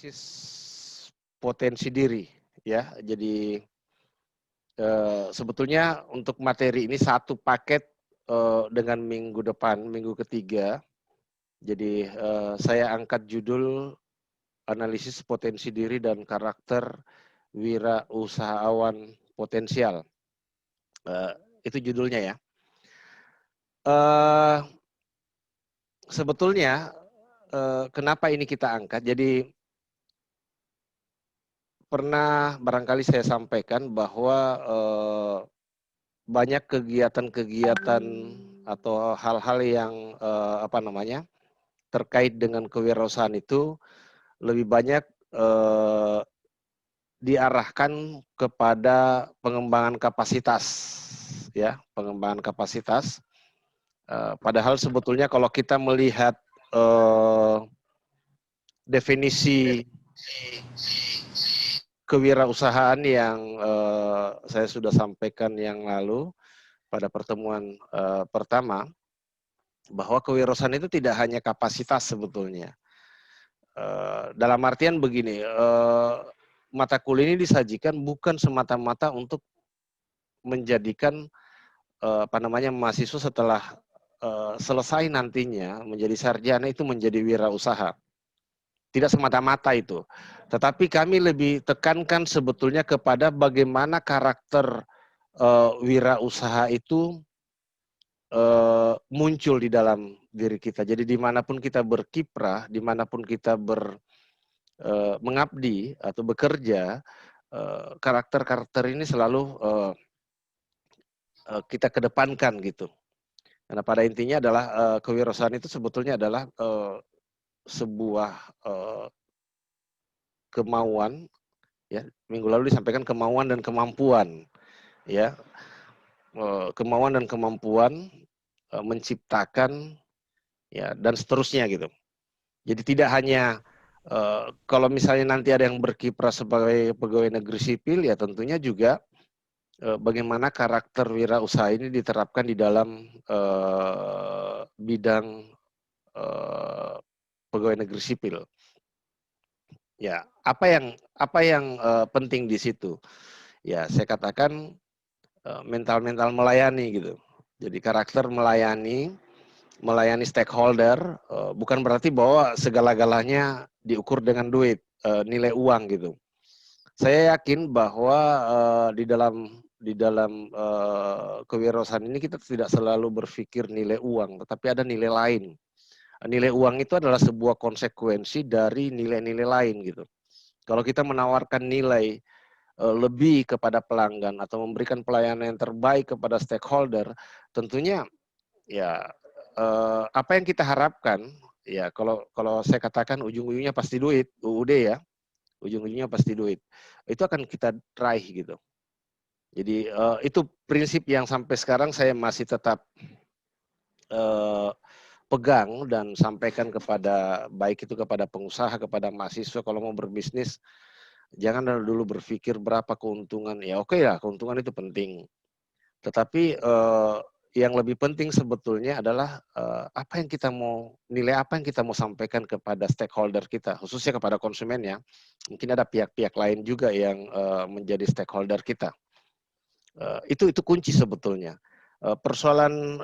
analisis potensi diri ya. Jadi sebetulnya untuk materi ini satu paket dengan minggu depan, minggu ketiga. Jadi saya angkat judul analisis potensi diri dan karakter wirausahawan potensial. Itu judulnya ya. Sebetulnya kenapa ini kita angkat? Jadi pernah barangkali saya sampaikan bahwa banyak kegiatan-kegiatan atau hal-hal yang terkait dengan kewirausahaan itu lebih banyak diarahkan kepada pengembangan kapasitas, ya, pengembangan kapasitas. Padahal sebetulnya kalau kita melihat definisi kewirausahaan yang saya sudah sampaikan yang lalu pada pertemuan pertama, bahwa kewirausahaan itu tidak hanya kapasitas sebetulnya. Dalam artian begini, mata kuliah ini disajikan bukan semata-mata untuk menjadikan mahasiswa setelah selesai nantinya menjadi sarjana itu menjadi wirausaha. Tidak semata-mata itu. Tetapi kami lebih tekankan sebetulnya kepada bagaimana karakter wirausaha itu muncul di dalam diri kita. Jadi dimanapun kita berkiprah, dimanapun kita mengabdi atau bekerja, karakter-karakter ini selalu kita kedepankan gitu. Karena pada intinya adalah kewirausahaan itu sebetulnya adalah sebuah kemauan, ya, minggu lalu disampaikan kemauan dan kemampuan, ya, kemauan dan kemampuan menciptakan, ya, dan seterusnya gitu. Jadi tidak hanya kalau misalnya nanti ada yang berkiprah sebagai pegawai negeri sipil, ya tentunya juga bagaimana karakter wirausaha ini diterapkan di dalam bidang pegawai negeri sipil. Ya, apa yang penting di situ? Ya, saya katakan mental melayani gitu. Jadi karakter melayani stakeholder, bukan berarti bahwa segala-galanya diukur dengan duit, nilai uang gitu. Saya yakin bahwa di dalam kewirausahaan ini kita tidak selalu berpikir nilai uang, tetapi ada nilai lain. Nilai uang itu adalah sebuah konsekuensi dari nilai-nilai lain gitu. Kalau kita menawarkan nilai lebih kepada pelanggan atau memberikan pelayanan yang terbaik kepada stakeholder, tentunya ya apa yang kita harapkan, ya kalau saya katakan ujung-ujungnya pasti duit, UUD ya, ujung-ujungnya pasti duit. Itu akan kita raih gitu. Jadi itu prinsip yang sampai sekarang saya masih tetap pegang dan sampaikan kepada baik itu kepada pengusaha, kepada mahasiswa kalau mau berbisnis, jangan dulu berpikir berapa keuntungan. Ya oke ya, keuntungan itu penting. Tetapi yang lebih penting sebetulnya adalah nilai apa yang kita mau sampaikan kepada stakeholder kita, khususnya kepada konsumen ya. Mungkin ada pihak-pihak lain juga yang menjadi stakeholder kita. Itu kunci sebetulnya. Persoalan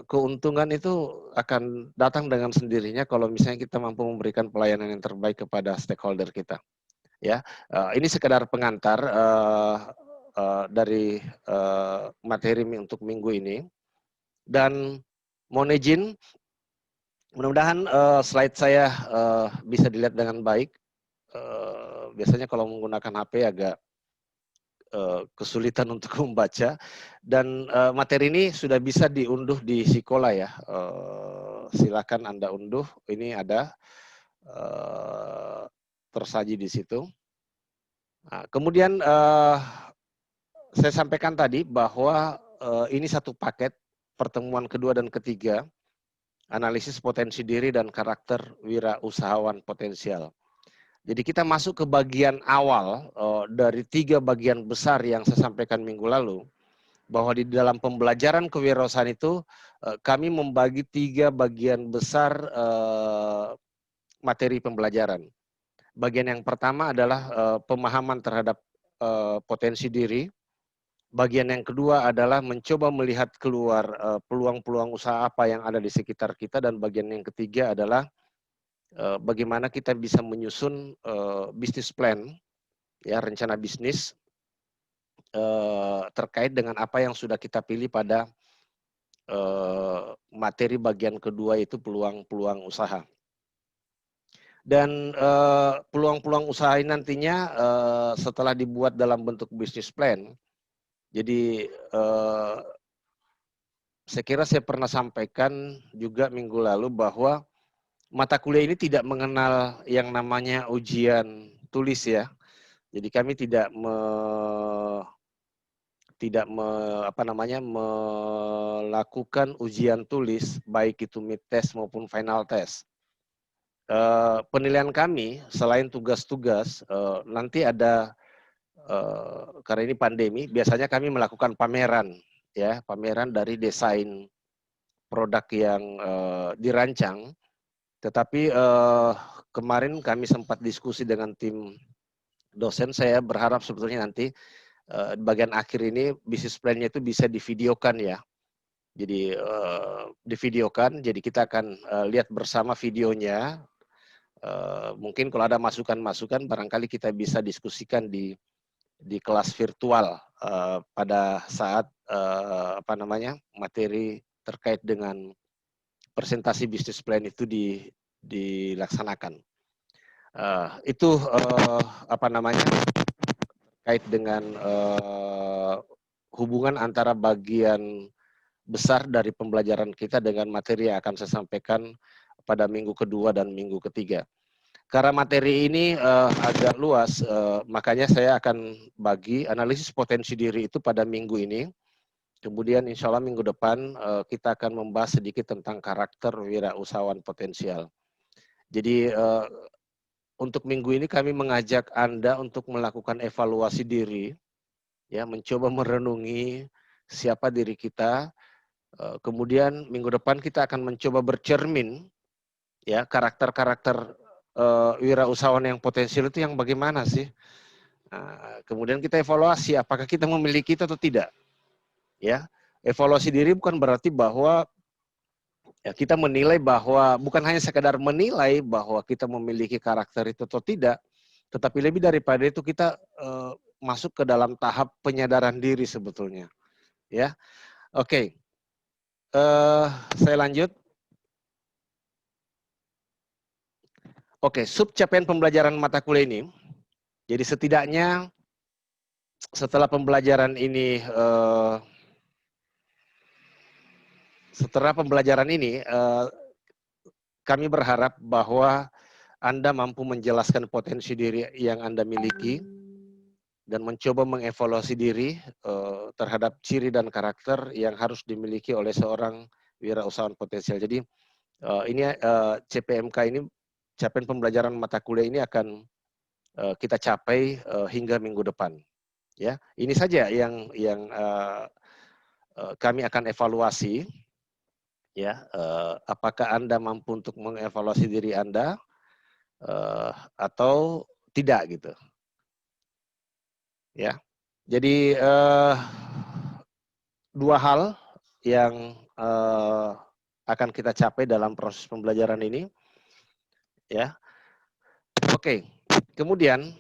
keuntungan itu akan datang dengan sendirinya kalau misalnya kita mampu memberikan pelayanan yang terbaik kepada stakeholder kita. Ya, ini sekedar pengantar dari materi untuk minggu ini. Dan mohon izin, mudah-mudahan slide saya bisa dilihat dengan baik. Biasanya kalau menggunakan HP agak kesulitan untuk membaca, dan materi ini sudah bisa diunduh di Sikola ya. Silakan Anda unduh, ini ada tersaji di situ. Nah, kemudian saya sampaikan tadi bahwa ini satu paket pertemuan kedua dan ketiga, analisis potensi diri dan karakter wirausahawan potensial. Jadi kita masuk ke bagian awal dari 3 bagian besar yang saya sampaikan minggu lalu, bahwa di dalam pembelajaran kewirausahaan itu kami membagi 3 bagian besar materi pembelajaran. Bagian yang pertama adalah pemahaman terhadap potensi diri. Bagian yang kedua adalah mencoba melihat keluar peluang-peluang usaha apa yang ada di sekitar kita, dan bagian yang ketiga adalah bagaimana kita bisa menyusun bisnis plan, ya, rencana bisnis terkait dengan apa yang sudah kita pilih pada materi bagian kedua, itu peluang-peluang usaha. Dan peluang-peluang usaha ini nantinya setelah dibuat dalam bentuk bisnis plan, jadi saya kira saya pernah sampaikan juga minggu lalu bahwa mata kuliah ini tidak mengenal yang namanya ujian tulis, ya. Jadi kami tidak melakukan ujian tulis, baik itu mid test maupun final test. Penilaian kami selain tugas-tugas, nanti ada, karena ini pandemi, biasanya kami melakukan pameran, ya, pameran dari desain produk yang dirancang. Tetapi kemarin kami sempat diskusi dengan tim dosen, saya berharap sebetulnya nanti bagian akhir ini bisnis plan-nya itu bisa divideokan, ya. Jadi divideokan, jadi kita akan lihat bersama videonya. Mungkin kalau ada masukan-masukan, barangkali kita bisa diskusikan di kelas virtual pada saat materi terkait dengan presentasi bisnis plan itu dilaksanakan. Itu terkait dengan hubungan antara bagian besar dari pembelajaran kita dengan materi yang akan saya sampaikan pada minggu kedua dan minggu ketiga. Karena materi ini agak luas, makanya saya akan bagi analisis potensi diri itu pada minggu ini. Kemudian insya Allah minggu depan kita akan membahas sedikit tentang karakter wirausahawan potensial. Jadi untuk minggu ini kami mengajak Anda untuk melakukan evaluasi diri, ya, mencoba merenungi siapa diri kita. Kemudian minggu depan kita akan mencoba bercermin, ya, karakter-karakter wirausahawan yang potensial itu yang bagaimana sih. Nah, kemudian kita evaluasi apakah kita memiliki itu atau tidak. Ya, evaluasi diri bukan berarti bahwa ya, kita menilai bahwa bukan hanya sekadar menilai bahwa kita memiliki karakter itu atau tidak, tetapi lebih daripada itu kita masuk ke dalam tahap penyadaran diri sebetulnya. Ya, oke. Saya lanjut. Oke, sub capaian pembelajaran mata kuliah ini. Jadi setidaknya setelah pembelajaran ini, kami berharap bahwa Anda mampu menjelaskan potensi diri yang Anda miliki dan mencoba mengevaluasi diri terhadap ciri dan karakter yang harus dimiliki oleh seorang wirausahawan potensial. Jadi ini CPMK ini, capaian pembelajaran mata kuliah ini akan kita capai hingga minggu depan. Ya, ini saja yang kami akan evaluasi. Ya, apakah Anda mampu untuk mengevaluasi diri Anda atau tidak gitu. Ya, jadi dua hal yang akan kita capai dalam proses pembelajaran ini. Ya, oke. Kemudian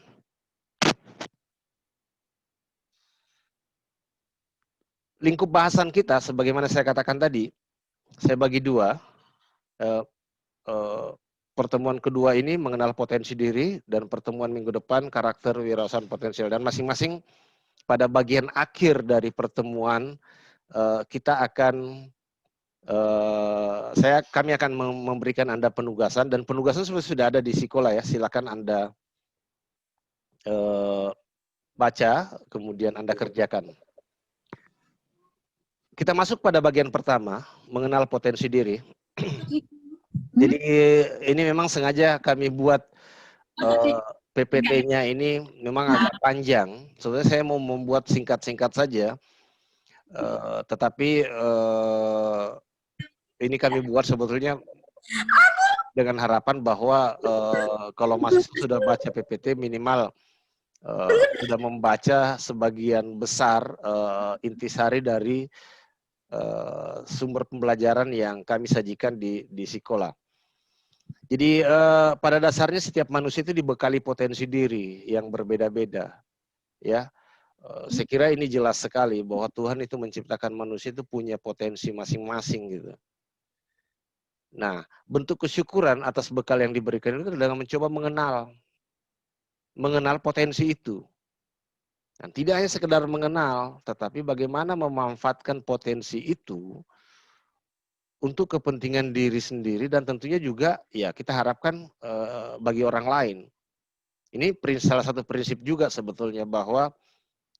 lingkup bahasan kita, sebagaimana saya katakan tadi, saya bagi dua. Pertemuan kedua ini mengenal potensi diri, dan pertemuan minggu depan karakter wirausahawan potensial. Dan masing-masing pada bagian akhir dari pertemuan kita akan kami akan memberikan Anda penugasan, dan penugasan sudah ada di sekolah, ya. Silakan Anda baca, kemudian Anda kerjakan. Kita masuk pada bagian pertama, mengenal potensi diri. Jadi ini memang sengaja kami buat PPT-nya ini memang agak panjang. Sebenarnya saya mau membuat singkat-singkat saja, tetapi ini kami buat sebetulnya dengan harapan bahwa kalau mahasiswa sudah baca PPT minimal sudah membaca sebagian besar intisari dari sumber pembelajaran yang kami sajikan di sekolah. Jadi pada dasarnya setiap manusia itu dibekali potensi diri yang berbeda-beda, ya. Saya kira ini jelas sekali bahwa Tuhan itu menciptakan manusia itu punya potensi masing-masing gitu. Nah, bentuk kesyukuran atas bekal yang diberikan itu dengan mencoba mengenal potensi itu. Dan tidak hanya sekedar mengenal, tetapi bagaimana memanfaatkan potensi itu untuk kepentingan diri sendiri dan tentunya juga ya kita harapkan bagi orang lain. Ini salah satu prinsip juga sebetulnya bahwa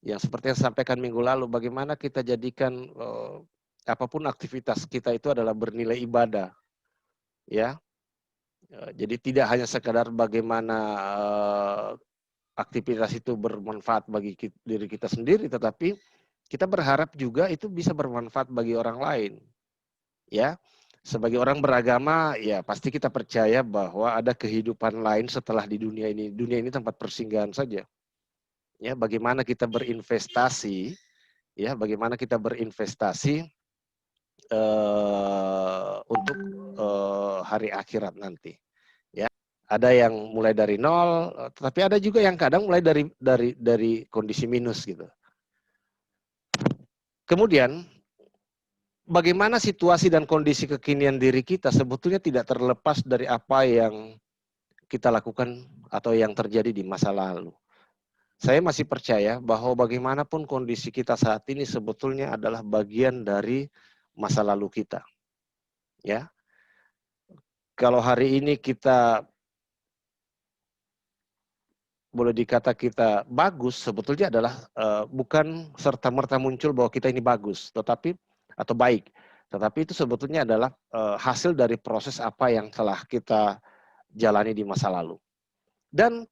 yang seperti yang saya sampaikan minggu lalu, bagaimana kita jadikan apapun aktivitas kita itu adalah bernilai ibadah, ya. Jadi tidak hanya sekadar bagaimana aktivitas itu bermanfaat bagi diri kita sendiri, tetapi kita berharap juga itu bisa bermanfaat bagi orang lain, ya. Sebagai orang beragama, ya pasti kita percaya bahwa ada kehidupan lain setelah di dunia ini. Dunia ini tempat persinggahan saja. Ya, bagaimana kita berinvestasi, ya, bagaimana kita berinvestasi untuk hari akhirat nanti. Ya, ada yang mulai dari nol, tetapi ada juga yang kadang mulai dari kondisi minus gitu. Kemudian bagaimana situasi dan kondisi kekinian diri kita sebetulnya tidak terlepas dari apa yang kita lakukan atau yang terjadi di masa lalu. Saya masih percaya bahwa bagaimanapun kondisi kita saat ini sebetulnya adalah bagian dari masa lalu kita. Ya, kalau hari ini kita boleh dikata kita bagus, sebetulnya adalah bukan serta-merta muncul bahwa kita ini bagus, tetapi atau baik, tetapi itu sebetulnya adalah hasil dari proses apa yang telah kita jalani di masa lalu. Dan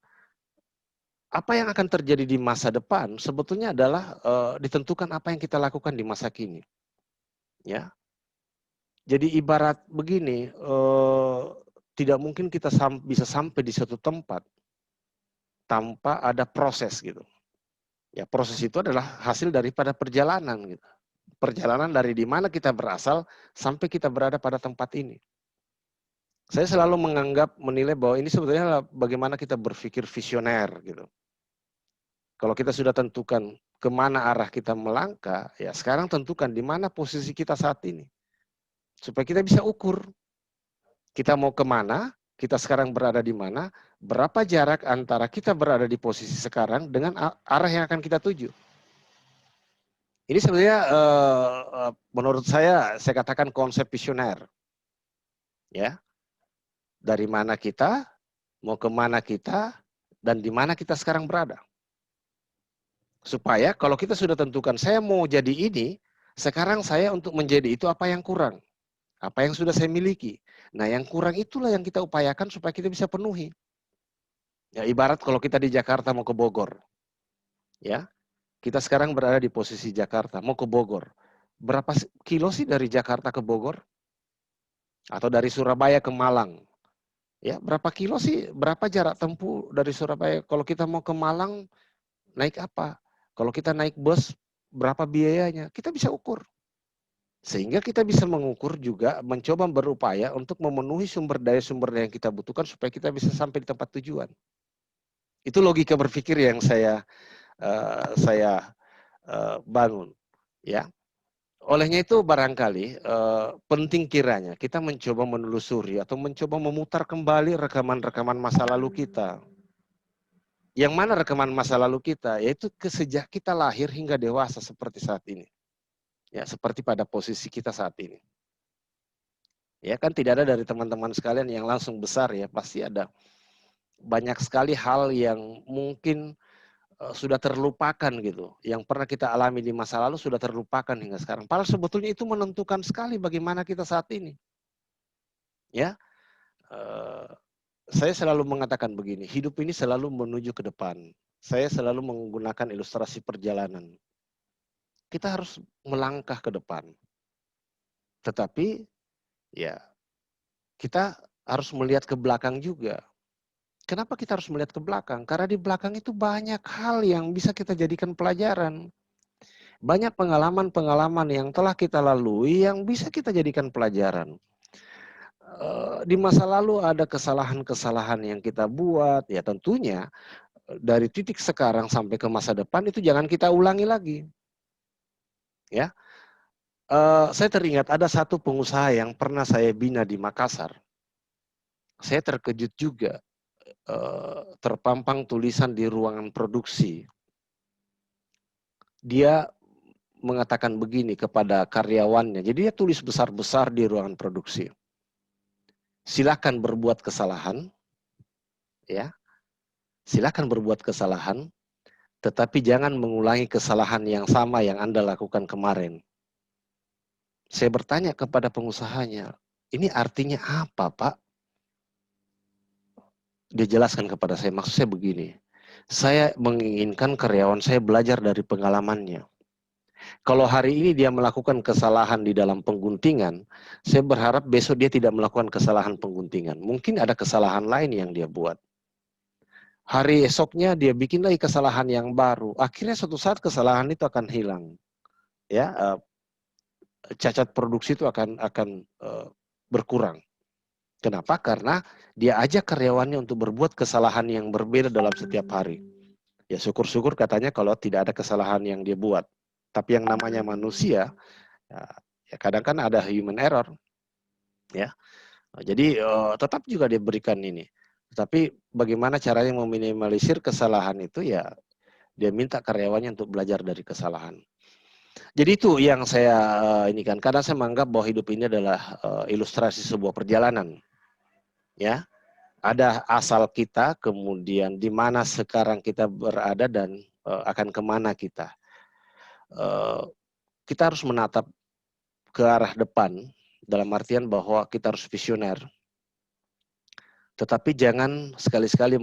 apa yang akan terjadi di masa depan sebetulnya adalah ditentukan apa yang kita lakukan di masa kini. Ya, jadi ibarat begini, tidak mungkin kita bisa sampai di satu tempat tanpa ada proses gitu. Ya, proses itu adalah hasil daripada perjalanan gitu. Perjalanan dari di mana kita berasal sampai kita berada pada tempat ini. Saya selalu menilai bahwa ini sebetulnya bagaimana kita berpikir visioner gitu. Kalau kita sudah tentukan kemana arah kita melangkah, ya sekarang tentukan di mana posisi kita saat ini. Supaya kita bisa ukur, kita mau kemana, kita sekarang berada di mana, berapa jarak antara kita berada di posisi sekarang dengan arah yang akan kita tuju. Ini sebenarnya menurut saya katakan konsep visioner. Ya, dari mana kita, mau kemana kita, dan di mana kita sekarang berada. Supaya kalau kita sudah tentukan, saya mau jadi ini, sekarang saya untuk menjadi itu apa yang kurang, apa yang sudah saya miliki. Nah, yang kurang itulah yang kita upayakan supaya kita bisa penuhi. Ya, ibarat kalau kita di Jakarta mau ke Bogor, ya, kita sekarang berada di posisi Jakarta, mau ke Bogor. Berapa kilo sih dari Jakarta ke Bogor? Atau dari Surabaya ke Malang? Ya, berapa kilo sih, berapa jarak tempuh dari Surabaya? Kalau kita mau ke Malang, naik apa? Kalau kita naik bus, berapa biayanya? Kita bisa ukur. Sehingga kita bisa mengukur juga, mencoba berupaya untuk memenuhi sumber daya yang kita butuhkan supaya kita bisa sampai di tempat tujuan. Itu logika berpikir yang saya bangun. Ya. Olehnya itu barangkali penting kiranya kita mencoba menelusuri atau mencoba memutar kembali rekaman-rekaman masa lalu kita. Yang mana rekaman masa lalu kita? Yaitu sejak kita lahir hingga dewasa seperti saat ini. Ya, seperti pada posisi kita saat ini. Ya kan tidak ada dari teman-teman sekalian yang langsung besar ya, pasti ada banyak sekali hal yang mungkin sudah terlupakan gitu. Yang pernah kita alami di masa lalu sudah terlupakan hingga sekarang. Padahal sebetulnya itu menentukan sekali bagaimana kita saat ini. Ya, saya selalu mengatakan begini, hidup ini selalu menuju ke depan. Saya selalu menggunakan ilustrasi perjalanan. Kita harus melangkah ke depan. Tetapi ya kita harus melihat ke belakang juga. Kenapa kita harus melihat ke belakang? Karena di belakang itu banyak hal yang bisa kita jadikan pelajaran. Banyak pengalaman-pengalaman yang telah kita lalui yang bisa kita jadikan pelajaran. Di masa lalu ada kesalahan-kesalahan yang kita buat, ya tentunya dari titik sekarang sampai ke masa depan itu jangan kita ulangi lagi. Ya, saya teringat ada satu pengusaha yang pernah saya bina di Makassar. Saya terkejut juga, terpampang tulisan di ruangan produksi. Dia mengatakan begini kepada karyawannya, jadi dia tulis besar-besar di ruangan produksi. Silakan berbuat kesalahan, ya, silakan berbuat kesalahan, tetapi jangan mengulangi kesalahan yang sama yang Anda lakukan kemarin. Saya bertanya kepada pengusahanya, ini artinya apa, Pak? Dia jelaskan kepada saya, maksud saya begini, saya menginginkan karyawan saya belajar dari pengalamannya. Kalau hari ini dia melakukan kesalahan di dalam pengguntingan, saya berharap besok dia tidak melakukan kesalahan pengguntingan. Mungkin ada kesalahan lain yang dia buat. Hari esoknya dia bikin lagi kesalahan yang baru. Akhirnya suatu saat kesalahan itu akan hilang. Ya, cacat produksi itu akan berkurang. Kenapa? Karena dia ajak karyawannya untuk berbuat kesalahan yang berbeda dalam setiap hari. Ya syukur-syukur katanya kalau tidak ada kesalahan yang dia buat. Tapi yang namanya manusia, ya kadang kan ada human error. Ya, jadi tetap juga dia berikan ini. Tapi bagaimana caranya meminimalisir kesalahan itu, ya dia minta karyawannya untuk belajar dari kesalahan. Jadi itu yang saya ini kan, karena saya menganggap bahwa hidup ini adalah ilustrasi sebuah perjalanan. Ya, ada asal kita, kemudian di mana sekarang kita berada dan akan kemana kita. Kita harus menatap ke arah depan dalam artian bahwa kita harus visioner. Tetapi jangan sekali-sekali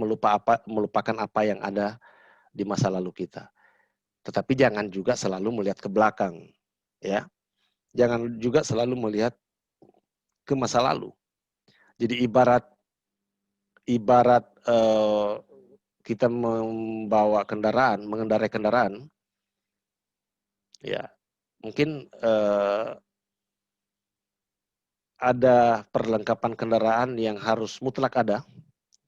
melupakan apa yang ada di masa lalu kita. Tetapi jangan juga selalu melihat ke belakang, ya. Jangan juga selalu melihat ke masa lalu. Jadi ibarat kita mengendarai kendaraan, ya mungkin ada perlengkapan kendaraan yang harus mutlak ada.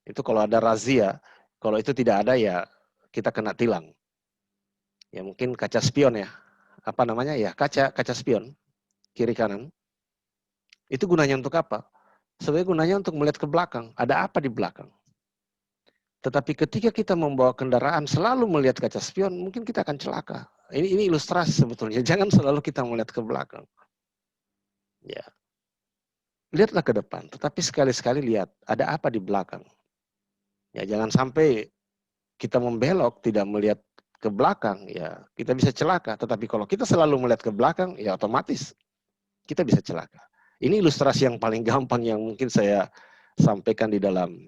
Itu kalau ada razia, kalau itu tidak ada ya kita kena tilang. Ya mungkin kaca spion ya, apa namanya ya, kaca spion kiri kanan. Itu gunanya untuk apa? Sebenarnya gunanya untuk melihat ke belakang, ada apa di belakang. Tetapi ketika kita membawa kendaraan selalu melihat kaca spion, mungkin kita akan celaka. Ini ilustrasi sebetulnya. Jangan selalu kita melihat ke belakang. Ya, lihatlah ke depan. Tetapi sekali-sekali lihat ada apa di belakang. Ya, jangan sampai kita membelok tidak melihat ke belakang. Ya, kita bisa celaka. Tetapi kalau kita selalu melihat ke belakang, ya otomatis kita bisa celaka. Ini ilustrasi yang paling gampang yang mungkin saya sampaikan di dalam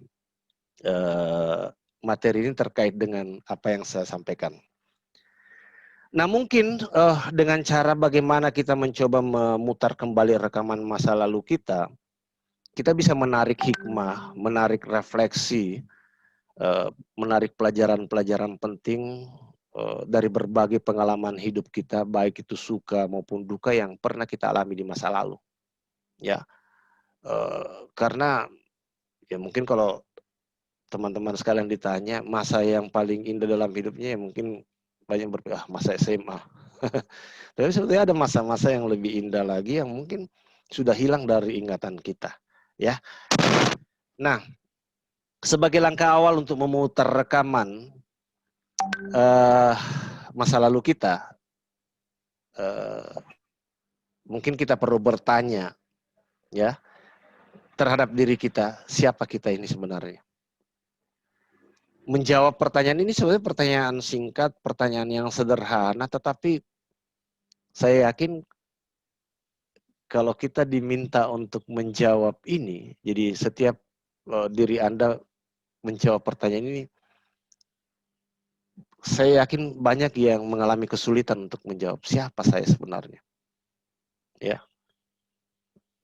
materi ini terkait dengan apa yang saya sampaikan. Nah mungkin dengan cara bagaimana kita mencoba memutar kembali rekaman masa lalu kita bisa menarik hikmah, menarik refleksi, menarik pelajaran-pelajaran penting dari berbagai pengalaman hidup kita, baik itu suka maupun duka yang pernah kita alami di masa lalu. Ya, karena ya mungkin kalau teman-teman sekalian ditanya masa yang paling indah dalam hidupnya, ya mungkin banyak berpikir masa SMA. Tapi sebetulnya ada masa-masa yang lebih indah lagi yang mungkin sudah hilang dari ingatan kita, ya. Nah, sebagai langkah awal untuk memutar rekaman masa lalu kita, mungkin kita perlu bertanya, ya, terhadap diri kita, siapa kita ini sebenarnya. Menjawab pertanyaan ini sebenarnya pertanyaan singkat, pertanyaan yang sederhana, tetapi saya yakin kalau kita diminta untuk menjawab ini, jadi setiap diri Anda menjawab pertanyaan ini, saya yakin banyak yang mengalami kesulitan untuk menjawab siapa saya sebenarnya. Ya,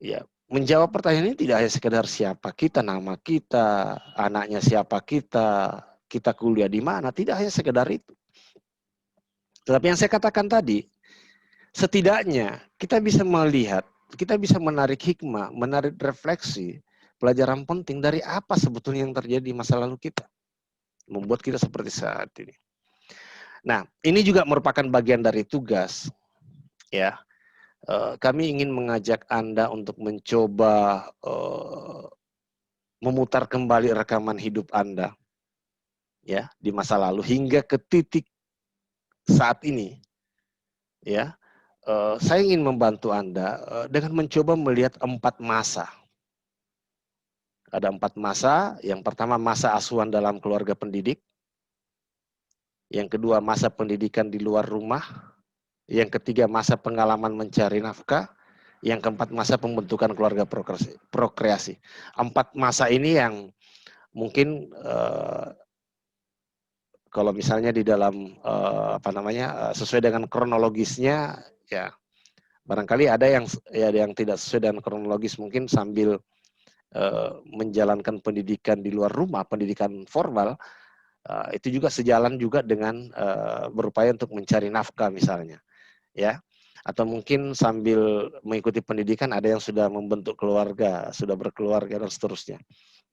ya. menjawab pertanyaan ini tidak hanya sekedar siapa kita, nama kita, anaknya siapa kita kuliah di mana, tidak hanya sekedar itu. Tetapi yang saya katakan tadi, setidaknya kita bisa melihat, kita bisa menarik hikmah, menarik refleksi, pelajaran penting dari apa sebetulnya yang terjadi di masa lalu kita, membuat kita seperti saat ini. Nah, ini juga merupakan bagian dari tugas, ya. Kami ingin mengajak Anda untuk mencoba memutar kembali rekaman hidup Anda, ya, di masa lalu hingga ke titik saat ini, ya. Saya ingin membantu Anda dengan mencoba melihat 4 masa. Ada 4 masa. Yang pertama, masa asuhan dalam keluarga pendidik. Yang kedua, masa pendidikan di luar rumah. Yang ketiga, masa pengalaman mencari nafkah. Yang keempat, masa pembentukan keluarga prokreasi. 4 masa ini yang mungkin kalau misalnya di dalam sesuai dengan kronologisnya, ya barangkali ada yang tidak sesuai dengan kronologis, mungkin sambil menjalankan pendidikan di luar rumah, pendidikan formal, itu juga sejalan juga dengan berupaya untuk mencari nafkah misalnya, ya. Atau mungkin sambil mengikuti pendidikan ada yang sudah membentuk keluarga, sudah berkeluarga dan seterusnya.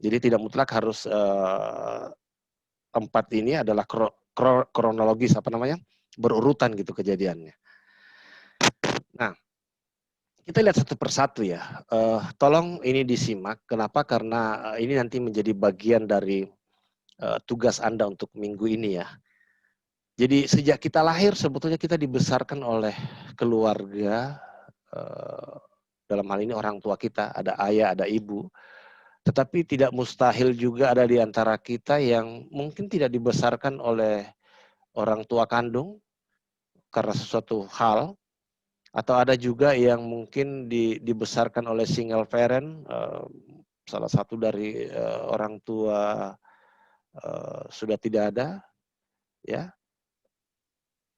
Jadi tidak mutlak harus 4 ini adalah kronologis berurutan gitu kejadiannya. Nah, kita lihat satu persatu ya. Tolong ini disimak. Kenapa? Karena ini nanti menjadi bagian dari tugas Anda untuk minggu ini ya. Jadi sejak kita lahir sebetulnya kita dibesarkan oleh keluarga, dalam hal ini orang tua kita, ada ayah, ada ibu. Tetapi tidak mustahil juga ada di antara kita yang mungkin tidak dibesarkan oleh orang tua kandung karena sesuatu hal, atau ada juga yang mungkin dibesarkan oleh single parent, salah satu dari orang tua sudah tidak ada, ya.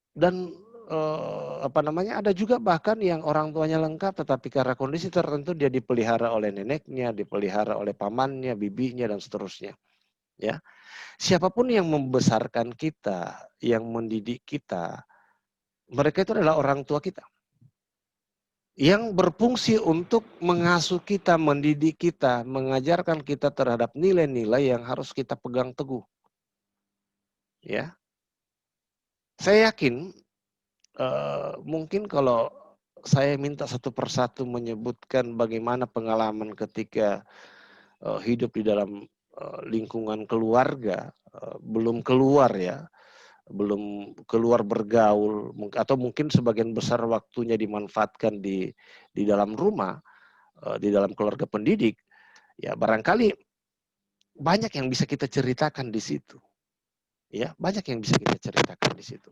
Dan ada juga bahkan yang orang tuanya lengkap, tetapi karena kondisi tertentu dia dipelihara oleh neneknya, dipelihara oleh pamannya, bibinya dan seterusnya, ya. Siapapun yang membesarkan kita, yang mendidik kita, mereka itu adalah orang tua kita yang berfungsi untuk mengasuh kita, mendidik kita, mengajarkan kita terhadap nilai-nilai yang harus kita pegang teguh. Ya, saya yakin mungkin kalau saya minta satu persatu menyebutkan bagaimana pengalaman ketika hidup di dalam lingkungan keluarga, belum keluar ya, belum keluar bergaul, atau mungkin sebagian besar waktunya dimanfaatkan di dalam rumah, di dalam keluarga pendidik, ya barangkali banyak yang bisa kita ceritakan di situ. Ya, banyak yang bisa kita ceritakan di situ.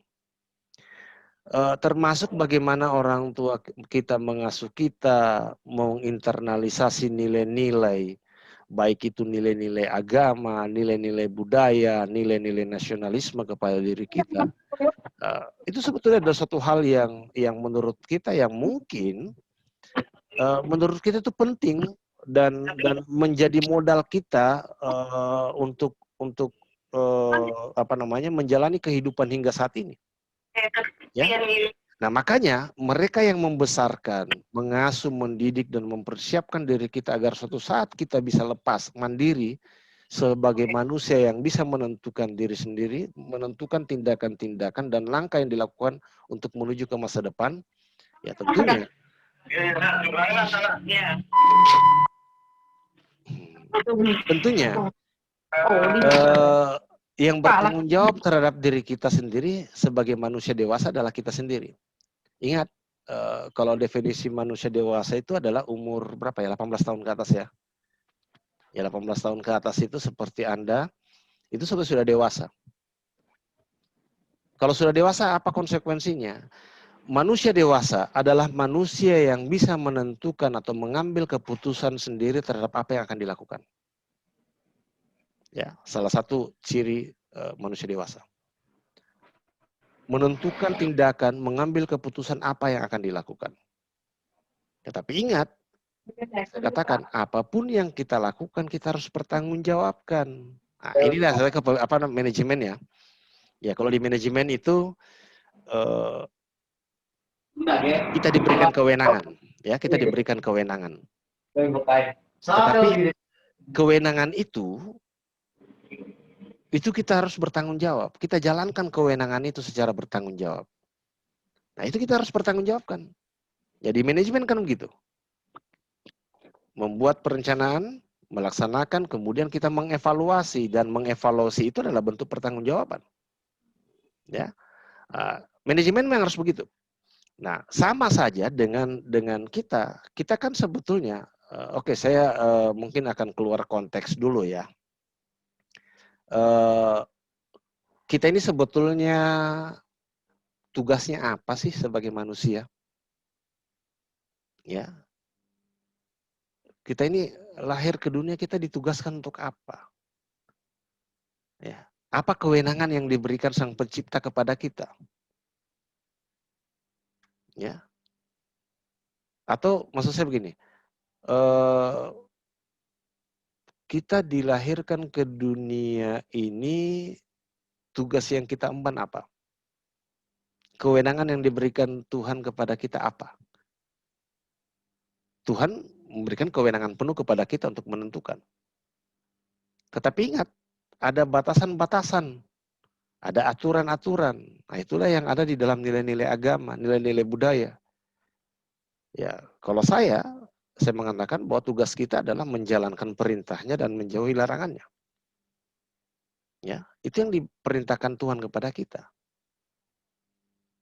Termasuk bagaimana orang tua kita mengasuh kita, menginternalisasi nilai-nilai, baik itu nilai-nilai agama, nilai-nilai budaya, nilai-nilai nasionalisme kepada diri kita. Itu sebetulnya adalah satu hal yang menurut kita yang mungkin menurut kita itu penting dan menjadi modal kita untuk menjalani kehidupan hingga saat ini. Ya. Nah, makanya mereka yang membesarkan, mengasuh, mendidik dan mempersiapkan diri kita agar suatu saat kita bisa lepas, mandiri sebagai manusia yang bisa menentukan diri sendiri, menentukan tindakan-tindakan dan langkah yang dilakukan untuk menuju ke masa depan, ya tentunya yang bertanggung jawab terhadap diri kita sendiri sebagai manusia dewasa adalah kita sendiri. Ingat, kalau definisi manusia dewasa itu adalah umur berapa ya? 18 tahun ke atas ya. Ya 18 tahun ke atas itu seperti Anda, itu sudah dewasa. Kalau sudah dewasa apa konsekuensinya? Manusia dewasa adalah manusia yang bisa menentukan atau mengambil keputusan sendiri terhadap apa yang akan dilakukan. Ya, salah satu ciri manusia dewasa. Menentukan tindakan, mengambil keputusan apa yang akan dilakukan. Tetapi ingat, Saya katakan, apapun yang kita lakukan, kita harus pertanggungjawabkan. Nah, inilah saya manajemen ya. Ya, kalau di manajemen itu kita diberikan kewenangan, ya, kita diberikan kewenangan. Tetapi kewenangan itu kita harus bertanggung jawab. Kita jalankan kewenangan itu secara bertanggung jawab. Nah, itu kita harus bertanggungjawabkan. Jadi manajemen kan begitu. Membuat perencanaan, melaksanakan, kemudian kita mengevaluasi, dan mengevaluasi itu adalah bentuk pertanggungjawaban. Ya, manajemen memang harus begitu. Nah, sama saja dengan kita. Kita kan sebetulnya, oke, saya mungkin akan keluar konteks dulu ya. Kita ini sebetulnya tugasnya apa sih sebagai manusia? Ya, kita ini lahir ke dunia, kita ditugaskan untuk apa? Ya, apa kewenangan yang diberikan Sang Pencipta kepada kita? Ya, atau maksud saya begini, kita dilahirkan ke dunia ini, tugas yang kita emban apa? Kewenangan yang diberikan Tuhan kepada kita apa? Tuhan memberikan kewenangan penuh kepada kita untuk menentukan. Tetapi ingat, ada batasan-batasan, ada aturan-aturan. Nah, itulah yang ada di dalam nilai-nilai agama, nilai-nilai budaya. Ya, kalau saya mengatakan bahwa tugas kita adalah menjalankan perintahnya dan menjauhi larangannya. Ya, itu yang diperintahkan Tuhan kepada kita.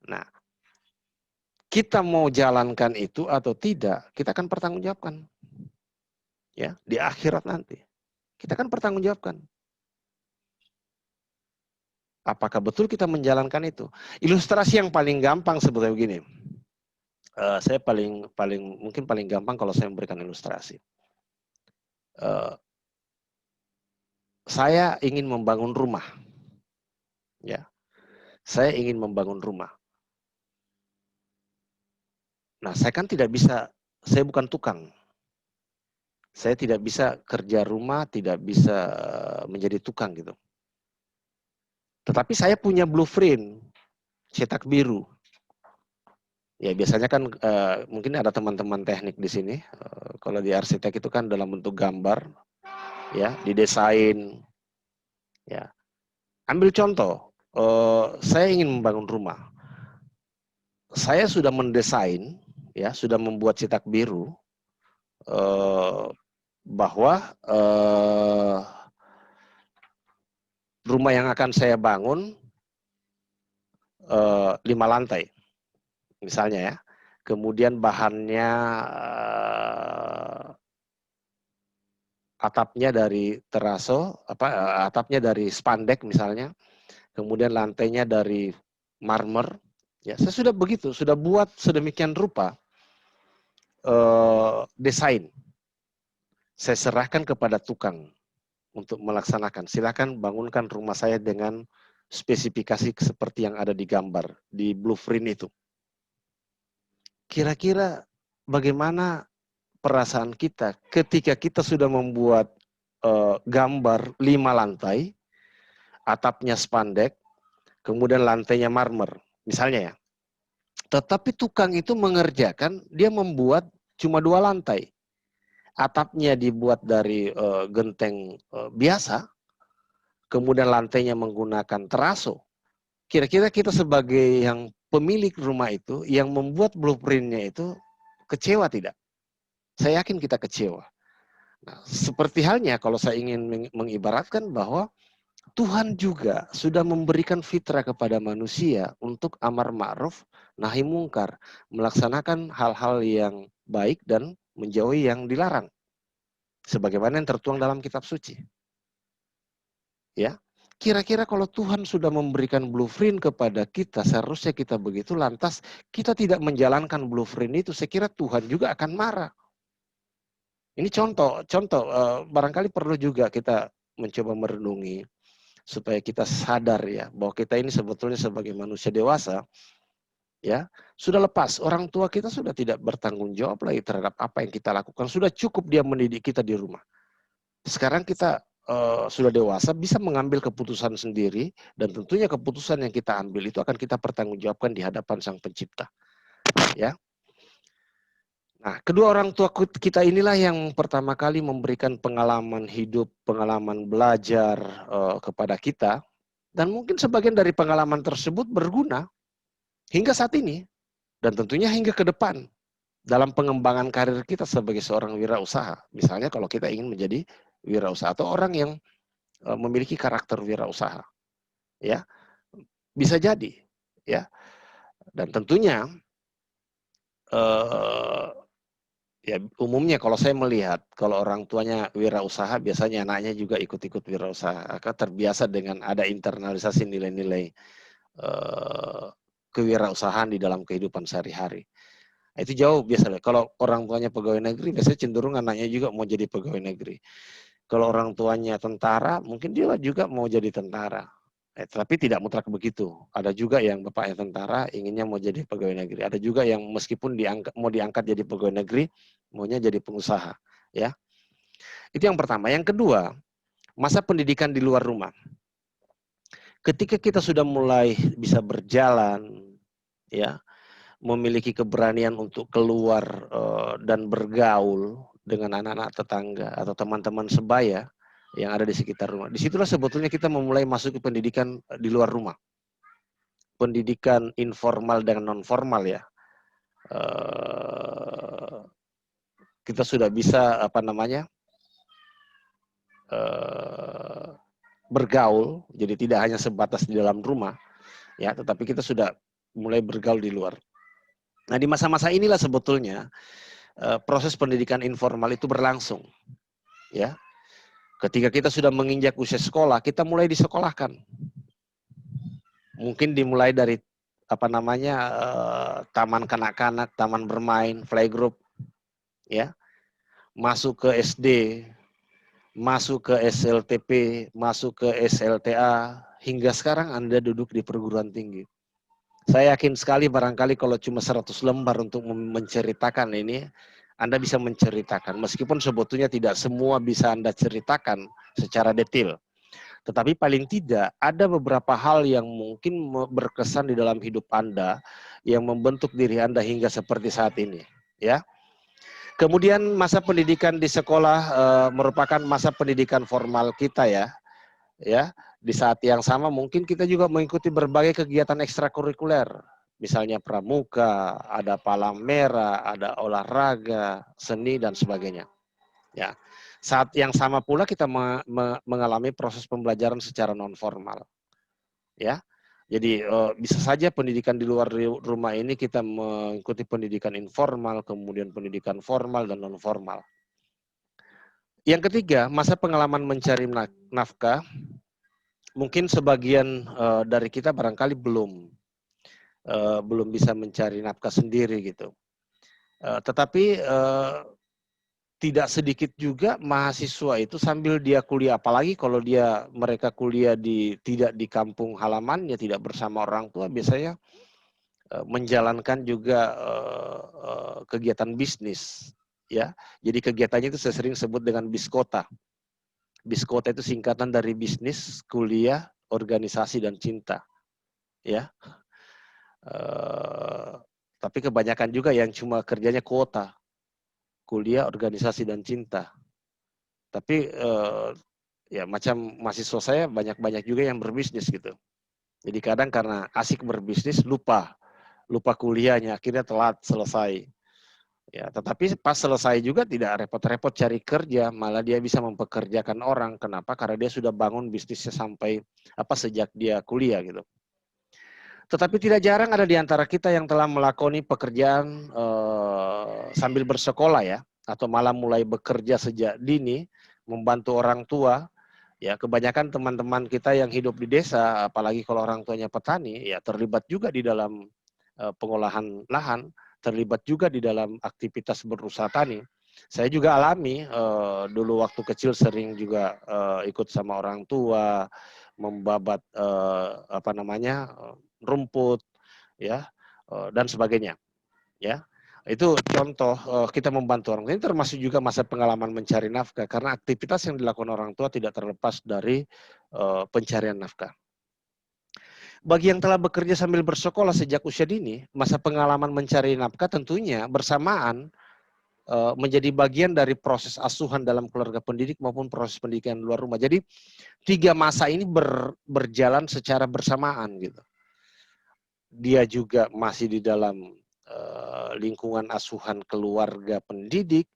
Nah, kita mau jalankan itu atau tidak, kita akan pertanggungjawabkan. Ya, di akhirat nanti. Kita akan pertanggungjawabkan. Apakah betul kita menjalankan itu? Ilustrasi yang paling gampang sebetulnya begini. Saya mungkin paling gampang kalau saya memberikan ilustrasi. Saya ingin membangun rumah. Ya. Saya ingin membangun rumah. Nah, saya kan tidak bisa, saya bukan tukang. Saya tidak bisa kerja rumah, tidak bisa menjadi tukang gitu. Tetapi saya punya blueprint, cetak biru. Ya, biasanya kan mungkin ada teman-teman teknik di sini. Kalau di arsitek itu kan dalam bentuk gambar, ya, didesain. Ya, ambil contoh, saya ingin membangun rumah. Saya sudah mendesain, ya, sudah membuat cetak biru bahwa rumah yang akan saya bangun 5 lantai, misalnya ya. Kemudian bahannya atapnya dari teraso, atapnya dari spandek misalnya. Kemudian lantainya dari marmer. Ya, saya sudah begitu, sudah buat sedemikian rupa desain. Saya serahkan kepada tukang untuk melaksanakan. Silakan bangunkan rumah saya dengan spesifikasi seperti yang ada di gambar, di blueprint itu. Kira-kira bagaimana perasaan kita ketika kita sudah membuat gambar 5 lantai, atapnya spandek, kemudian lantainya marmer, misalnya ya. Tetapi tukang itu mengerjakan, dia membuat cuma 2 lantai. Atapnya dibuat dari genteng biasa, kemudian lantainya menggunakan teraso. Kira-kira kita sebagai yang pemilik rumah itu, yang membuat blueprintnya itu, kecewa tidak? Saya yakin kita kecewa. Nah, seperti halnya kalau saya ingin mengibaratkan bahwa Tuhan juga sudah memberikan fitrah kepada manusia untuk amar ma'ruf, nahi mungkar, melaksanakan hal-hal yang baik dan menjauhi yang dilarang. Sebagaimana yang tertuang dalam kitab suci. Ya, kira-kira kalau Tuhan sudah memberikan blueprint kepada kita, seharusnya kita begitu, lantas kita tidak menjalankan blueprint itu, saya kira Tuhan juga akan marah. Ini contoh, barangkali perlu juga kita mencoba merenungi supaya kita sadar ya bahwa kita ini sebetulnya sebagai manusia dewasa ya sudah lepas. Orang tua kita sudah tidak bertanggung jawab lagi terhadap apa yang kita lakukan. Sudah cukup dia mendidik kita di rumah. Sekarang kita sudah dewasa, bisa mengambil keputusan sendiri, dan tentunya keputusan yang kita ambil itu akan kita pertanggungjawabkan di hadapan Sang Pencipta. Ya. Nah, kedua orang tua kita inilah yang pertama kali memberikan pengalaman hidup, pengalaman belajar kepada kita, dan mungkin sebagian dari pengalaman tersebut berguna hingga saat ini, dan tentunya hingga ke depan dalam pengembangan karir kita sebagai seorang wirausaha. Misalnya kalau kita ingin menjadi wirausaha atau orang yang memiliki karakter wirausaha, ya bisa jadi, ya. Dan tentunya ya umumnya kalau saya melihat kalau orang tuanya wirausaha, biasanya anaknya juga ikut-ikut wirausaha, terbiasa dengan ada internalisasi nilai-nilai kewirausahaan di dalam kehidupan sehari-hari. Itu jauh biasanya. Kalau orang tuanya pegawai negeri, biasanya cenderung anaknya juga mau jadi pegawai negeri. Kalau orang tuanya tentara, mungkin dia juga mau jadi tentara. Tapi tidak mutlak begitu. Ada juga yang bapaknya tentara, inginnya mau jadi pegawai negeri. Ada juga yang meskipun mau diangkat jadi pegawai negeri, maunya jadi pengusaha. Ya, itu yang pertama. Yang kedua, masa pendidikan di luar rumah. Ketika kita sudah mulai bisa berjalan, ya, memiliki keberanian untuk keluar dan bergaul dengan anak-anak tetangga atau teman-teman sebaya yang ada di sekitar rumah. Disitulah sebetulnya kita memulai masuk ke pendidikan di luar rumah. Pendidikan informal dan non formal, ya. Kita sudah bisa bergaul, jadi tidak hanya sebatas di dalam rumah, ya, tetapi kita sudah mulai bergaul di luar. Nah, di masa-masa inilah sebetulnya proses pendidikan informal itu berlangsung, ya. Ketika kita sudah menginjak usia sekolah, kita mulai disekolahkan. Mungkin dimulai dari taman kanak-kanak, taman bermain, playgroup, ya. Masuk ke SD, masuk ke SLTP, masuk ke SLTA, hingga sekarang Anda duduk di perguruan tinggi. Saya yakin sekali barangkali kalau cuma 100 lembar untuk menceritakan ini, Anda bisa menceritakan. Meskipun sebetulnya tidak semua bisa Anda ceritakan secara detail. Tetapi paling tidak ada beberapa hal yang mungkin berkesan di dalam hidup Anda yang membentuk diri Anda hingga seperti saat ini, ya. Kemudian masa pendidikan di sekolah merupakan masa pendidikan formal kita, ya. Ya, di saat yang sama mungkin kita juga mengikuti berbagai kegiatan ekstrakurikuler. Misalnya pramuka, ada palang merah, ada olahraga, seni dan sebagainya. Ya. Saat yang sama pula kita mengalami proses pembelajaran secara non formal, ya. Jadi bisa saja pendidikan di luar rumah ini kita mengikuti pendidikan informal, kemudian pendidikan formal dan non formal. Yang ketiga, masa pengalaman mencari nafkah. Mungkin sebagian dari kita barangkali belum bisa mencari nafkah sendiri gitu. Tetapi tidak sedikit juga mahasiswa itu sambil dia kuliah, apalagi kalau mereka kuliah tidak di kampung halamannya, tidak bersama orang tua, biasanya menjalankan juga kegiatan bisnis, ya. Jadi kegiatannya itu saya sering sebut dengan biskota. Biskota itu singkatan dari bisnis, kuliah, organisasi dan cinta, ya. Tapi kebanyakan juga yang cuma kerjanya kuota, kuliah, organisasi dan cinta. Tapi ya macam mahasiswa saya banyak juga yang berbisnis gitu. Jadi kadang karena asik berbisnis lupa kuliahnya, akhirnya telat selesai. Ya, tetapi pas selesai juga tidak repot-repot cari kerja, malah dia bisa mempekerjakan orang. Kenapa? Karena dia sudah bangun bisnisnya sejak dia kuliah gitu. Tetapi tidak jarang ada di antara kita yang telah melakoni pekerjaan sambil bersekolah, ya, atau malah mulai bekerja sejak dini, membantu orang tua. Ya, kebanyakan teman-teman kita yang hidup di desa, apalagi kalau orang tuanya petani, ya terlibat juga di dalam pengolahan lahan, terlibat juga di dalam aktivitas berusaha tani. Saya juga alami dulu waktu kecil sering juga ikut sama orang tua membabat rumput, ya, dan sebagainya. Ya, itu contoh kita membantu orang. Ini termasuk juga masa pengalaman mencari nafkah, karena aktivitas yang dilakukan orang tua tidak terlepas dari pencarian nafkah. Bagi yang telah bekerja sambil bersekolah sejak usia dini, masa pengalaman mencari nafkah tentunya bersamaan menjadi bagian dari proses asuhan dalam keluarga pendidik maupun proses pendidikan luar rumah. Jadi 3 masa ini berjalan secara bersamaan gitu. Dia juga masih di dalam lingkungan asuhan keluarga pendidik,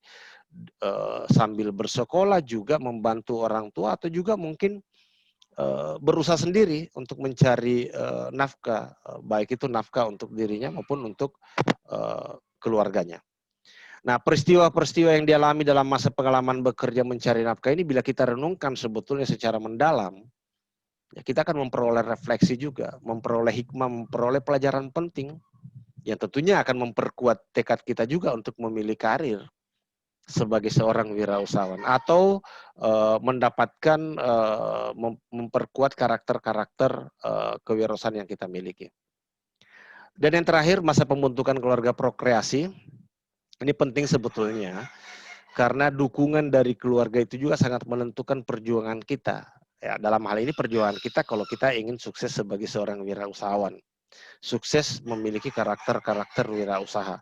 sambil bersekolah juga membantu orang tua, atau juga mungkin berusaha sendiri untuk mencari nafkah, baik itu nafkah untuk dirinya maupun untuk keluarganya. Nah, peristiwa-peristiwa yang dialami dalam masa pengalaman bekerja mencari nafkah ini, bila kita renungkan sebetulnya secara mendalam, ya kita akan memperoleh refleksi juga, memperoleh hikmah, memperoleh pelajaran penting yang tentunya akan memperkuat tekad kita juga untuk memilih karir sebagai seorang wirausahawan, atau mendapatkan memperkuat karakter-karakter kewirausahaan yang kita miliki. Dan yang terakhir, masa pembentukan keluarga prokreasi. Ini penting sebetulnya, karena dukungan dari keluarga itu juga sangat menentukan perjuangan kita. Ya, dalam hal ini perjuangan kita kalau kita ingin sukses sebagai seorang wirausahawan, sukses memiliki karakter-karakter wirausaha.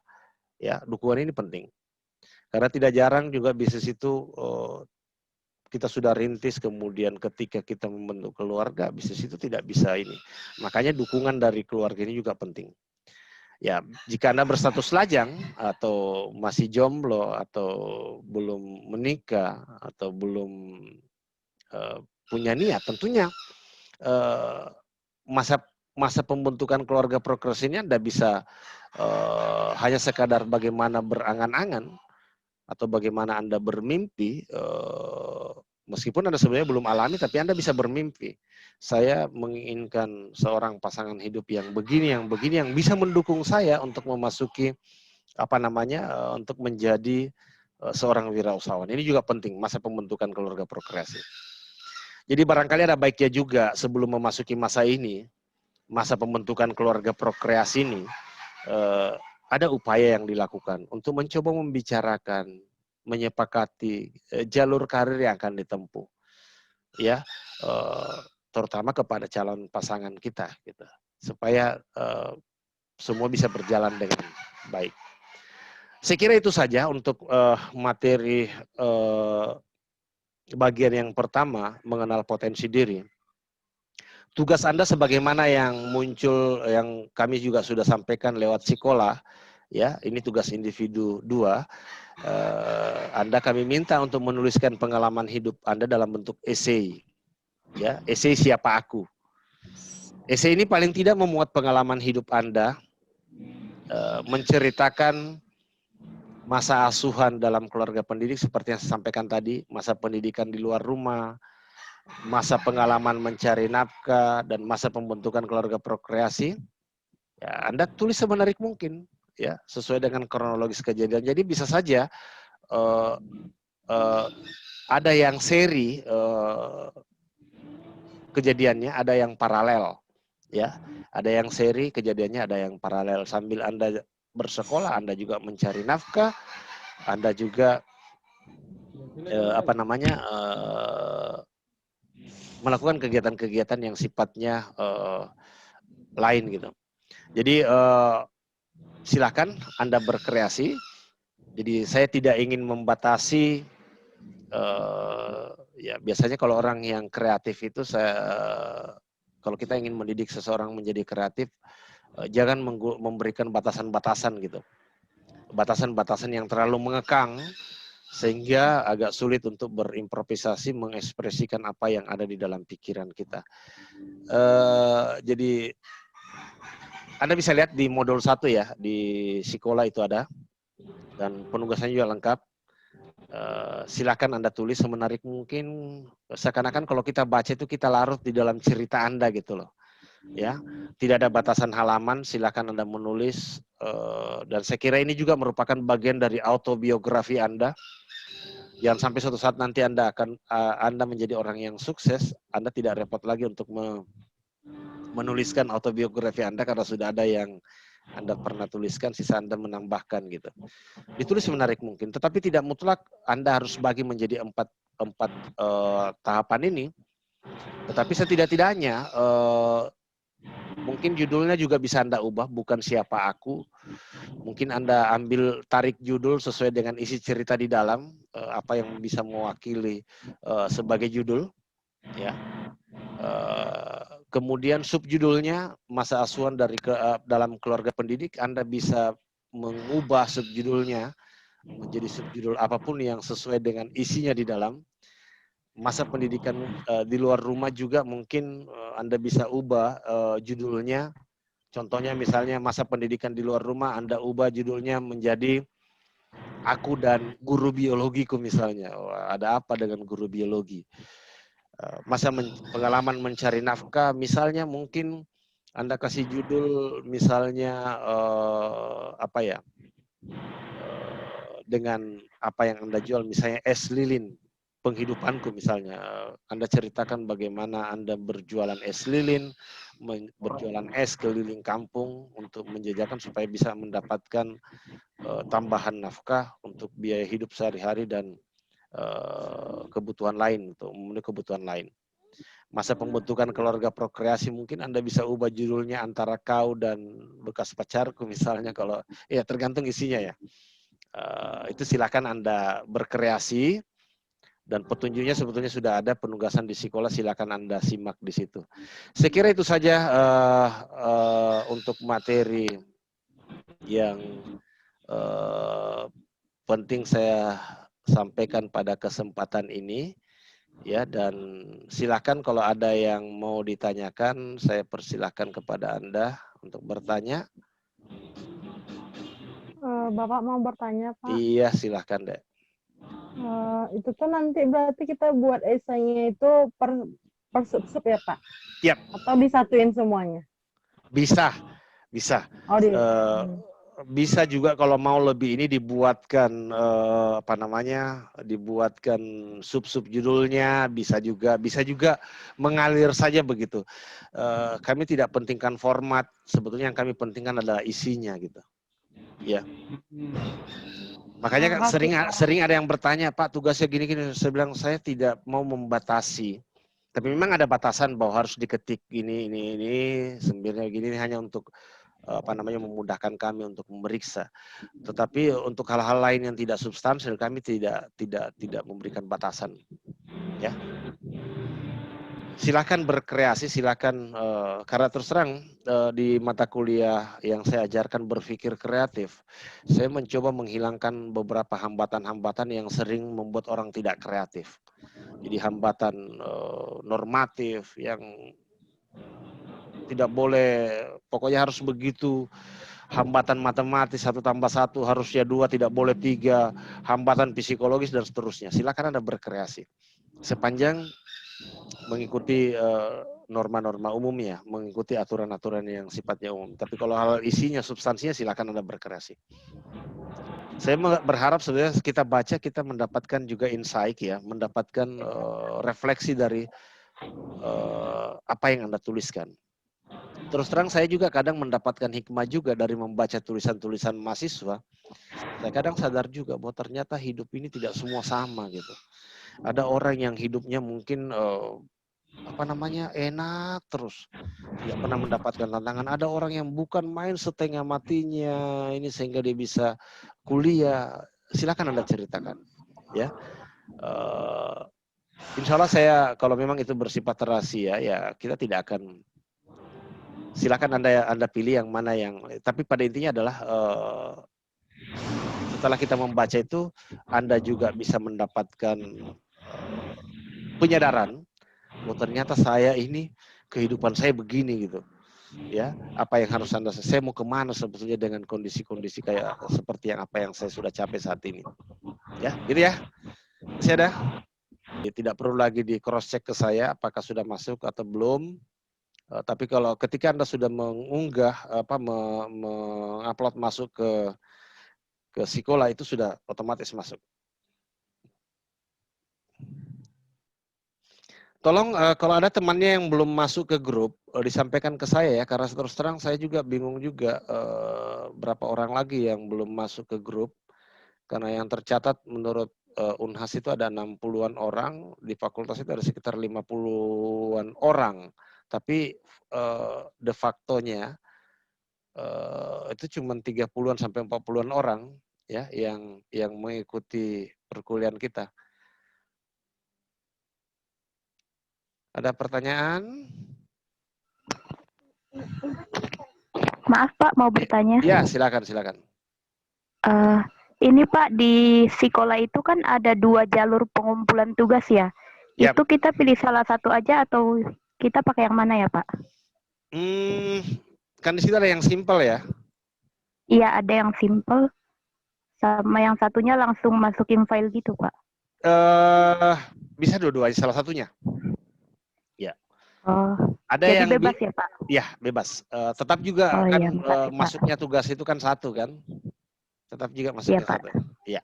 Ya, dukungan ini penting. Karena tidak jarang juga bisnis itu kita sudah rintis, kemudian ketika kita membentuk keluarga, bisnis itu tidak bisa ini. Makanya dukungan dari keluarga ini juga penting. Ya, jika Anda berstatus lajang atau masih jomblo atau belum menikah atau belum punya niat, tentunya masa pembentukan keluarga prokreasi ini Anda bisa hanya sekadar bagaimana berangan-angan atau bagaimana Anda bermimpi, meskipun Anda sebenarnya belum alami, tapi Anda bisa bermimpi. Saya menginginkan seorang pasangan hidup yang begini, yang bisa mendukung saya untuk memasuki untuk menjadi seorang wirausahawan. Ini juga penting, masa pembentukan keluarga prokreasi. Jadi barangkali ada baiknya juga sebelum memasuki masa ini, masa pembentukan keluarga prokreasi ini, ada upaya yang dilakukan untuk mencoba membicarakan, menyepakati jalur karir yang akan ditempuh, ya, terutama kepada calon pasangan kita, gitu, supaya semua bisa berjalan dengan baik. Saya kira itu saja untuk materi bagian yang pertama, mengenal potensi diri. Tugas Anda sebagaimana yang muncul, yang kami juga sudah sampaikan lewat Sikolah, ya, ini tugas individu 2. Anda kami minta untuk menuliskan pengalaman hidup Anda dalam bentuk esai. Ya, esai siapa aku. Esai ini paling tidak memuat pengalaman hidup Anda, menceritakan masa asuhan dalam keluarga pendidik seperti yang saya sampaikan tadi, masa pendidikan di luar rumah, masa pengalaman mencari nafkah, dan masa pembentukan keluarga prokreasi. Ya, Anda tulis semenarik mungkin, ya, sesuai dengan kronologis kejadian. Jadi bisa saja ada yang seri kejadiannya, ada yang paralel, ya, ada yang seri kejadiannya, ada yang paralel. Sambil Anda bersekolah, Anda juga mencari nafkah, Anda juga melakukan kegiatan-kegiatan yang sifatnya lain gitu. Jadi silakan Anda berkreasi. Jadi saya tidak ingin membatasi. Ya biasanya kalau orang yang kreatif itu, kalau kita ingin mendidik seseorang menjadi kreatif, jangan memberikan batasan-batasan gitu. Batasan-batasan yang terlalu mengekang sehingga agak sulit untuk berimprovisasi, mengekspresikan apa yang ada di dalam pikiran kita. Jadi Anda bisa lihat di modul 1 ya, di Sikolah itu ada, dan penugasannya juga lengkap. Silakan Anda tulis semenarik mungkin, seakan-akan kalau kita baca itu kita larut di dalam cerita Anda gitu loh. Ya, tidak ada batasan halaman, silakan Anda menulis, dan saya kira ini juga merupakan bagian dari autobiografi Anda. Jangan sampai suatu saat nanti Anda menjadi orang yang sukses, Anda tidak repot lagi untuk menuliskan autobiografi Anda karena sudah ada yang Anda pernah tuliskan, sisa Anda menambahkan gitu. Ditulis semenarik mungkin, tetapi tidak mutlak Anda harus bagi menjadi empat tahapan ini. Tetapi setidak-tidaknya mungkin judulnya juga bisa Anda ubah, bukan siapa aku. Mungkin Anda ambil tarik judul sesuai dengan isi cerita di dalam, apa yang bisa mewakili sebagai judul, ya. Kemudian subjudulnya masa asuhan dalam keluarga pendidik, Anda bisa mengubah subjudulnya menjadi subjudul apapun yang sesuai dengan isinya di dalam. Masa pendidikan di luar rumah juga mungkin Anda bisa ubah judulnya. Contohnya misalnya masa pendidikan di luar rumah, Anda ubah judulnya menjadi Aku dan Guru Biologiku misalnya. Ada apa dengan guru biologi? Masa pengalaman mencari nafkah, misalnya mungkin Anda kasih judul misalnya apa ya, dengan apa yang Anda jual, misalnya es lilin, penghidupanku misalnya. Anda ceritakan bagaimana Anda berjualan es lilin, berjualan es keliling kampung untuk menjajakan supaya bisa mendapatkan tambahan nafkah untuk biaya hidup sehari-hari dan kebutuhan lain, untuk memenuhi kebutuhan lain. Masa pembentukan keluarga prokreasi mungkin Anda bisa ubah judulnya antara kau dan bekas pacarku misalnya, kalau ya tergantung isinya ya. Itu silakan Anda berkreasi, dan petunjuknya sebetulnya sudah ada penugasan di sekolah, silakan Anda simak di situ. Saya kira itu saja untuk materi yang penting saya sampaikan pada kesempatan ini. Ya, dan silakan kalau ada yang mau ditanyakan, saya persilahkan kepada Anda untuk bertanya. Bapak mau bertanya, Pak? Iya, silahkan deh. Itu tuh nanti berarti kita buat esainya itu per sub-sub ya, Pak? Yap. Atau disatuin semuanya? Bisa. Oh, Bisa juga kalau mau lebih ini dibuatkan apa namanya, dibuatkan sub-sub judulnya, bisa juga mengalir saja begitu. Kami tidak pentingkan format, sebetulnya yang kami pentingkan adalah isinya gitu. Ya. Makanya sering ada yang bertanya, Pak tugasnya gini-gini. Saya bilang saya tidak mau membatasi. Tapi memang ada batasan bahwa harus diketik ini, sembirnya gini, hanya untuk apa namanya, memudahkan kami untuk memeriksa. Tetapi untuk hal-hal lain yang tidak substansial, kami tidak memberikan batasan. Ya. Silakan berkreasi, silakan karena terus terang di mata kuliah yang saya ajarkan berpikir kreatif, saya mencoba menghilangkan beberapa hambatan-hambatan yang sering membuat orang tidak kreatif. Jadi hambatan normatif yang tidak boleh, pokoknya harus begitu. Hambatan matematis 1 tambah 1 harusnya 2, tidak boleh 3. Hambatan psikologis dan seterusnya. Silakan Anda berkreasi. Sepanjang mengikuti norma-norma umum ya, mengikuti aturan-aturan yang sifatnya umum. Tapi kalau hal isinya, substansinya, silakan Anda berkreasi. Saya berharap sebenarnya kita baca, kita mendapatkan juga insight ya, mendapatkan refleksi dari apa yang Anda tuliskan. Terus terang saya juga kadang mendapatkan hikmah juga dari membaca tulisan-tulisan mahasiswa. Saya kadang sadar juga bahwa ternyata hidup ini tidak semua sama gitu. Ada orang yang hidupnya mungkin apa namanya, enak terus, tidak pernah mendapatkan tantangan. Ada orang yang bukan main setengah matinya ini sehingga dia bisa kuliah. Silakan Anda ceritakan ya. Insya Allah saya, kalau memang itu bersifat rahasia ya, kita tidak akan, silakan Anda pilih yang mana yang, tapi pada intinya adalah setelah kita membaca itu, Anda juga bisa mendapatkan penyadaran bahwa ternyata saya ini, kehidupan saya begini gitu. Ya, apa yang harus saya mau kemana sebetulnya dengan kondisi-kondisi kayak seperti yang apa yang saya sudah capai saat ini. Ya, gitu ya. Masih ada? Ya, tidak perlu lagi di cross check ke saya apakah sudah masuk atau belum. Tapi kalau ketika Anda sudah mengunggah mengupload masuk ke sekolah, itu sudah otomatis masuk. Tolong kalau ada temannya yang belum masuk ke grup, disampaikan ke saya ya, karena terus terang saya juga bingung juga berapa orang lagi yang belum masuk ke grup. Karena yang tercatat menurut Unhas itu ada 60-an orang, di fakultas itu ada sekitar 50-an orang. Tapi de facto-nya itu cuma 30-an sampai 40-an orang ya yang mengikuti perkuliahan kita. Ada pertanyaan? Maaf Pak, mau bertanya. Ya, silakan. Ini Pak, di sekolah itu kan ada 2 jalur pengumpulan tugas ya. Yap. Itu kita pilih salah satu aja atau kita pakai yang mana ya Pak? Kan di situ ada yang simpel ya. Iya, ada yang simple sama yang satunya langsung masukin file gitu Pak. Bisa dua-duanya salah satunya. Ya. Oh, Ada jadi yang bebas ya Pak? Ya, bebas. Tetap juga Oh, kan iya, makasih, Pak. masuknya tugas itu kan satu kan. Tetap juga Iya masuknya Pak. satu. Iya.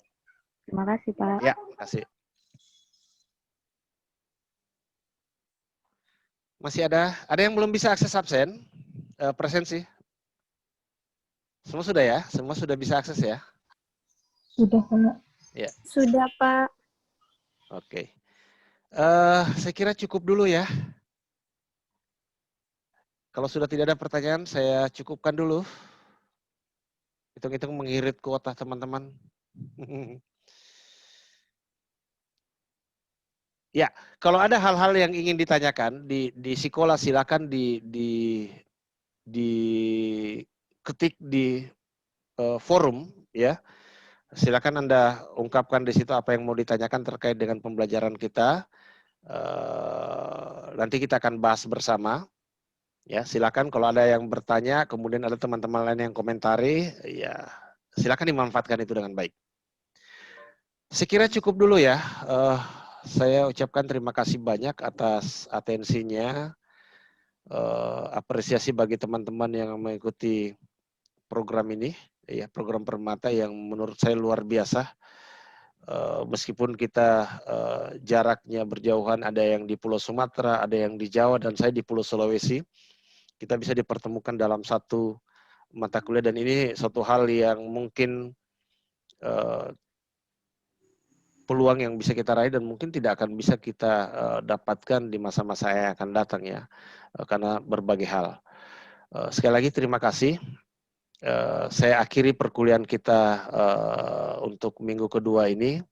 Terima kasih Pak. Ya, kasih. Masih ada yang belum bisa akses absen, presensi? Semua sudah ya? Semua sudah bisa akses ya? Sudah, Pak. Ya. Sudah, Pak. Oke. Saya kira cukup dulu ya. Kalau sudah tidak ada pertanyaan, saya cukupkan dulu. Hitung-hitung mengirit kuota teman-teman. Ya, kalau ada hal-hal yang ingin ditanyakan di sekolah, silakan diketik di forum ya. Silakan Anda ungkapkan di situ apa yang mau ditanyakan terkait dengan pembelajaran kita. Nanti kita akan bahas bersama. Ya, silakan kalau ada yang bertanya, kemudian ada teman-teman lain yang komentari, ya silakan dimanfaatkan itu dengan baik. Sekira cukup dulu ya. Saya ucapkan terima kasih banyak atas atensinya. Apresiasi bagi teman-teman yang mengikuti program ini, ya program Permata yang menurut saya luar biasa. Meskipun kita jaraknya berjauhan, ada yang di Pulau Sumatera, ada yang di Jawa, dan saya di Pulau Sulawesi, kita bisa dipertemukan dalam satu mata kuliah, dan ini suatu hal yang mungkin peluang yang bisa kita raih dan mungkin tidak akan bisa kita dapatkan di masa-masa yang akan datang ya, karena berbagai hal. Sekali lagi terima kasih. Saya akhiri perkuliahan kita untuk minggu kedua ini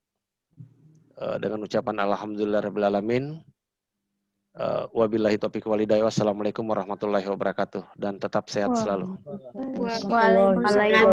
dengan ucapan alhamdulillahirabbil alamin. Wabillahi taufiq walhidayah. Wassalamualaikum warahmatullahi wabarakatuh, dan tetap sehat selalu. Waalaikumsalam.